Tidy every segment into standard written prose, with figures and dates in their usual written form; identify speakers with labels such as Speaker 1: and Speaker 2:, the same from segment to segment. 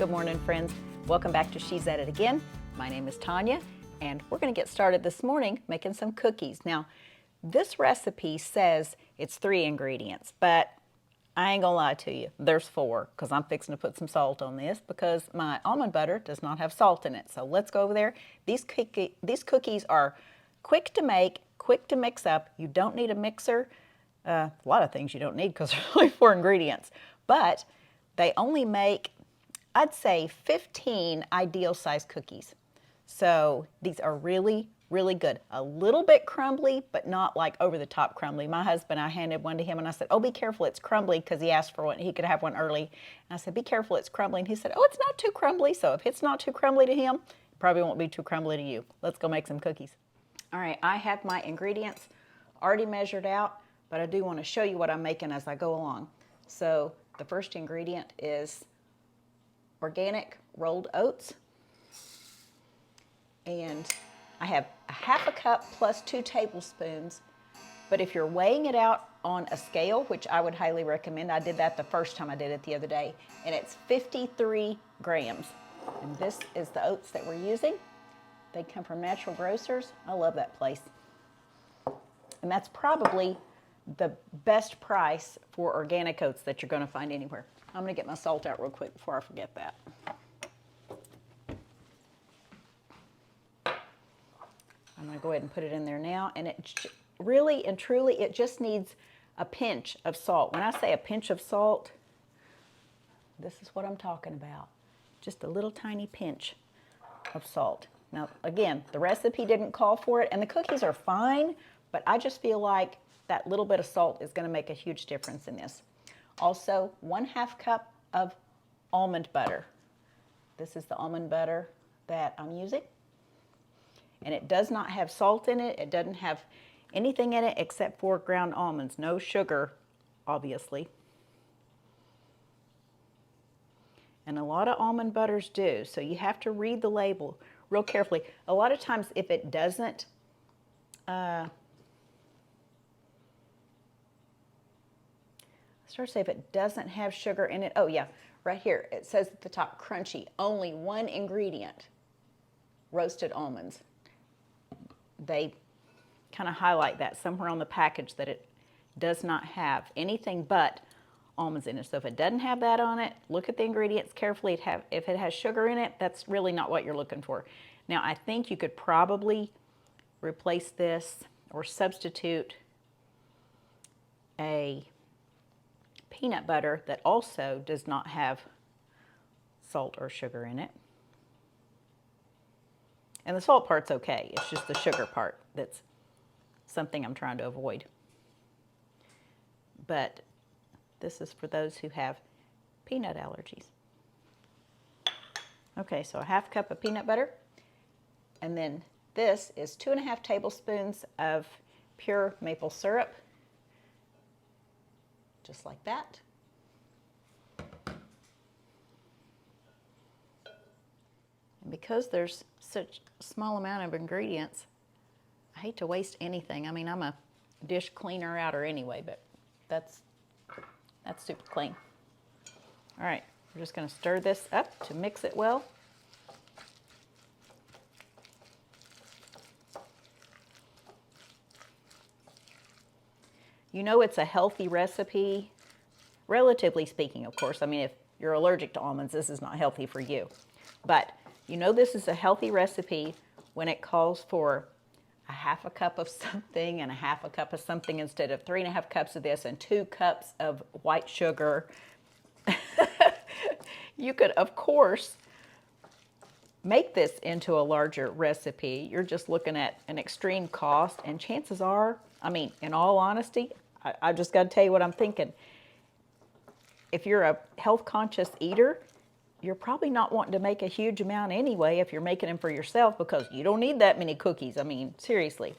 Speaker 1: Good morning, friends. Welcome back to She's at It Again. My name is Tanya, and we're going to get started this morning making some cookies. Now, this recipe says it's 3 ingredients, but I ain't gonna lie to you, there's 4, because I'm fixing to put some salt on this because my almond butter does not have salt in it. So let's go over there. These cookies are quick to make, quick to mix up. You don't need a mixer. A lot of things you don't need because there's only 4 ingredients, but they only make, I'd say, 15 ideal size cookies. So these are really, really good. A little bit crumbly, but not like over the top crumbly. My husband, I handed one to him and I said, oh, be careful, it's crumbly, because he asked for one. He could have one early. And I said, be careful, it's crumbly. And he said, oh, it's not too crumbly. So if it's not too crumbly to him, it probably won't be too crumbly to you. Let's go make some cookies. All right, I have my ingredients already measured out, but I do want to show you what I'm making as I go along. So the first ingredient is organic rolled oats. And I have a half a cup plus 2 tablespoons. But if you're weighing it out on a scale, which I would highly recommend, I did that the first time I did it the other day, and it's 53 grams. And this is the oats that we're using. They come from Natural Grocers. I love that place. And that's probably the best price for organic oats that you're going to find anywhere. I'm going to get my salt out real quick before I forget that. I'm going to go ahead and put it in there now, and it really and truly, it just needs a pinch of salt. When I say a pinch of salt, this is what I'm talking about. Just a little tiny pinch of salt. Now, again, the recipe didn't call for it, and the cookies are fine, but I just feel like that little bit of salt is going to make a huge difference in this. Also, 1/2 cup of almond butter. This is the almond butter that I'm using. And it does not have salt in it. It doesn't have anything in it except for ground almonds. No sugar, obviously. And a lot of almond butters do, so you have to read the label real carefully. A lot of times if it doesn't, if it doesn't have sugar in it, oh yeah, right here, it says at the top, crunchy, only 1 ingredient, roasted almonds. They kind of highlight that somewhere on the package that it does not have anything but almonds in it. So if it doesn't have that on it, look at the ingredients carefully. If it has sugar in it, that's really not what you're looking for. Now, I think you could probably replace this or substitute a peanut butter that also does not have salt or sugar in it. And the salt part's okay. It's just the sugar part that's something I'm trying to avoid. But this is for those who have peanut allergies. Okay, so a 1/2 cup of peanut butter. And then this is 2.5 tablespoons of pure maple syrup. Just like that. And because there's such a small amount of ingredients, I hate to waste anything. I mean, I'm a dish cleaner outer anyway, but that's super clean. All right, we're just going to stir this up to mix it well. You know it's a healthy recipe, relatively speaking, of course. I mean, if you're allergic to almonds, this is not healthy for you. But you know this is a healthy recipe when it calls for a 1/2 cup of something and a 1/2 cup of something instead of 3.5 cups of this and 2 cups of white sugar. You could, of course, make this into a larger recipe. You're just looking at an extreme cost, and chances are, I mean, in all honesty, I just got to tell you what I'm thinking. If you're a health-conscious eater, you're probably not wanting to make a huge amount anyway if you're making them for yourself, because you don't need that many cookies. I mean, seriously.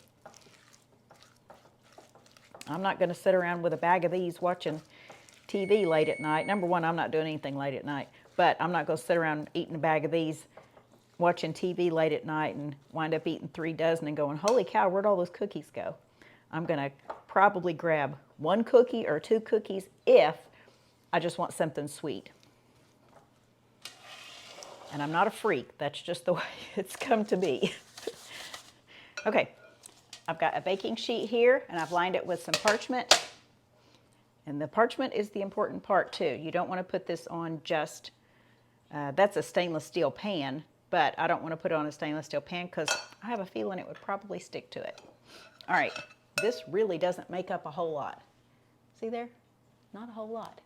Speaker 1: I'm not going to sit around with a bag of these watching TV late at night. Number one, I'm not doing anything late at night, but I'm not going to sit around eating a bag of these watching TV late at night and wind up eating 3 dozen and going, holy cow, where'd all those cookies go? I'm going to probably grab 1 cookie or 2 cookies if I just want something sweet. And I'm not a freak, that's just the way it's come to be. Okay, I've got a baking sheet here and I've lined it with some parchment. And the parchment is the important part too. You don't want to put this on just, that's a stainless steel pan, but I don't want to put it on a stainless steel pan because I have a feeling it would probably stick to it. All right, this really doesn't make up a whole lot. See there? Not a whole lot.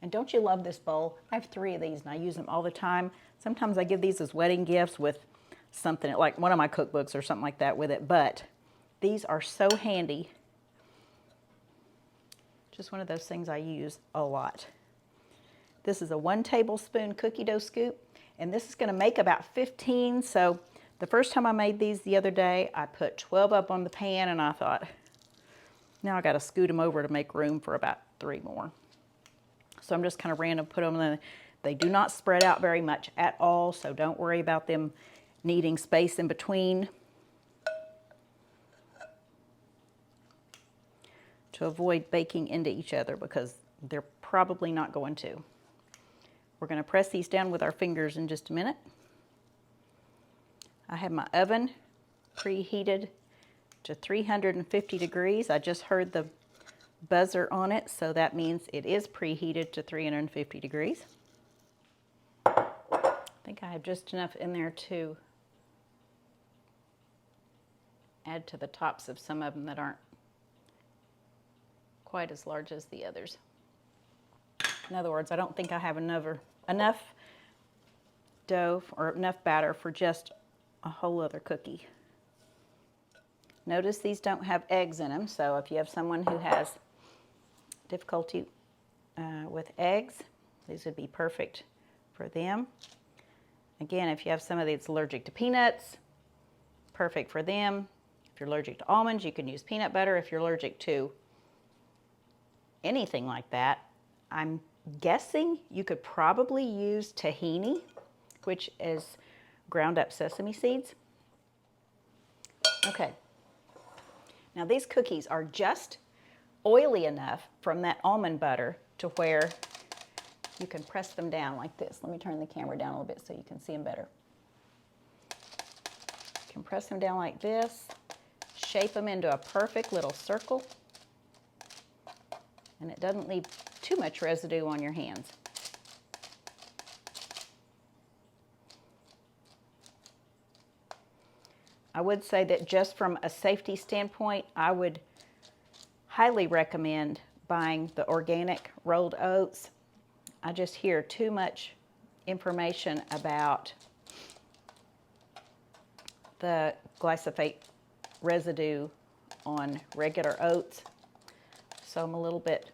Speaker 1: And don't you love this bowl? I have 3 of these and I use them all the time. Sometimes I give these as wedding gifts with something, like one of my cookbooks or something like that with it, but these are so handy. Just one of those things I use a lot. This is a 1 tablespoon cookie dough scoop, and this is going to make about 15. So the first time I made these the other day, I put 12 up on the pan, and I thought, now I got to scoot them over to make room for about 3 more. So I'm just kind of random put them in. They do not spread out very much at all, so don't worry about them needing space in between. To avoid baking into each other because they're probably not going to. We're going to press these down with our fingers in just a minute. I have my oven preheated to 350 degrees. I just heard the buzzer on it, so that means it is preheated to 350 degrees. I think I have just enough in there to add to the tops of some of them that aren't quite as large as the others. In other words, I don't think I have enough dough or enough batter for just a whole other cookie. Notice these don't have eggs in them, so if you have someone who has difficulty with eggs, these would be perfect for them. Again, if you have somebody that's allergic to peanuts, perfect for them. If you're allergic to almonds, you can use peanut butter. If you're allergic to anything like that, I'm guessing you could probably use tahini, which is ground up sesame seeds. Okay. Now these cookies are just oily enough from that almond butter to where you can press them down like this. Let me turn the camera down a little bit so you can see them better. You can press them down like this, shape them into a perfect little circle, and it doesn't leave too much residue on your hands. I would say that just from a safety standpoint, I would highly recommend buying the organic rolled oats. I just hear too much information about the glyphosate residue on regular oats, so I'm a little bit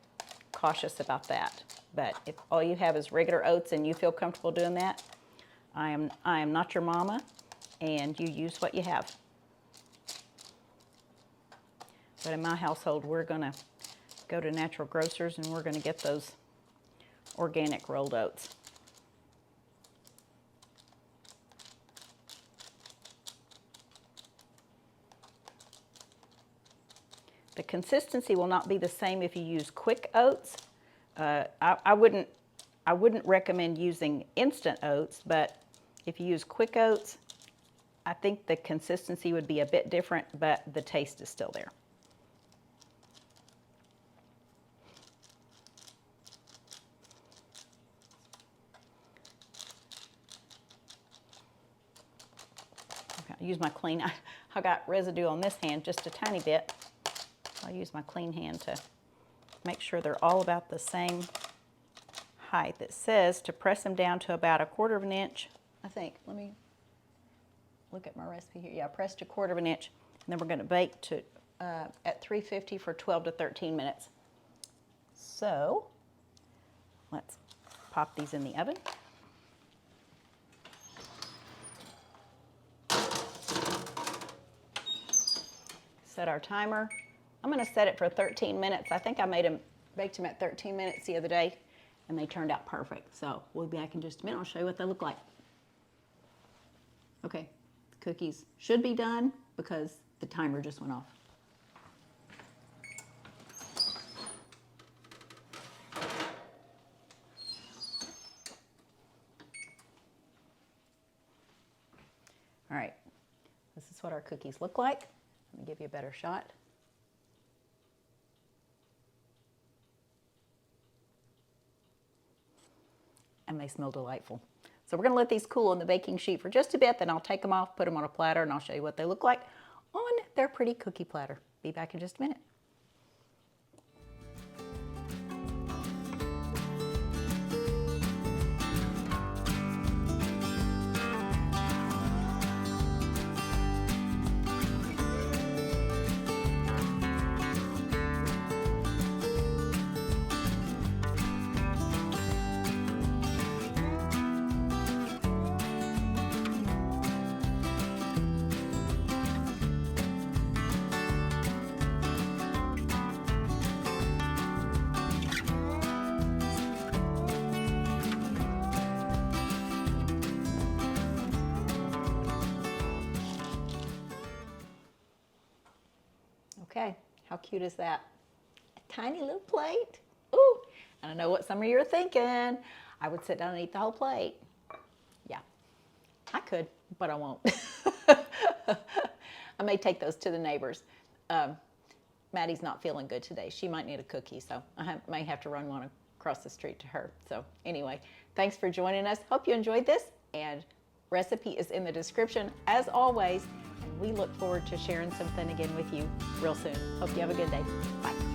Speaker 1: cautious about that. But if all you have is regular oats and you feel comfortable doing that, I am not your mama, and you use what you have. But in my household, we're going to go to natural grocers and we're going to get those organic rolled oats. The consistency will not be the same if you use quick oats. I wouldn't recommend using instant oats, but if you use quick oats, I think the consistency would be a bit different, but the taste is still there. Okay, I'll use my clean. I got residue on this hand just a tiny bit. I'll use my clean hand to make sure they're all about the same height. It says to press them down to about 1/4 of an inch, I think. Let me look at my recipe here. Yeah, press to 1/4 of an inch, and then we're going to bake to at 350 for 12 to 13 minutes. So let's pop these in the oven. Set our timer. I'm going to set it for 13 minutes. I think I baked them at 13 minutes the other day, and they turned out perfect. So we'll be back in just a minute. I'll show you what they look like. Okay, the cookies should be done because the timer just went off. That's what our cookies look like. Let me give you a better shot. And they smell delightful. So we're going to let these cool on the baking sheet for just a bit, then I'll take them off, put them on a platter, and I'll show you what they look like on their pretty cookie platter. Be back in just a minute. Okay, how cute is that? A tiny little plate. Ooh, and I know what some of you are thinking. I would sit down and eat the whole plate. Yeah, I could, but I won't. I may take those to the neighbors. Maddie's not feeling good today. She might need a cookie, so I may have to run one across the street to her. So anyway, thanks for joining us. Hope you enjoyed this, and recipe is in the description as always. And we look forward to sharing something again with you real soon. Hope you have a good day. Bye.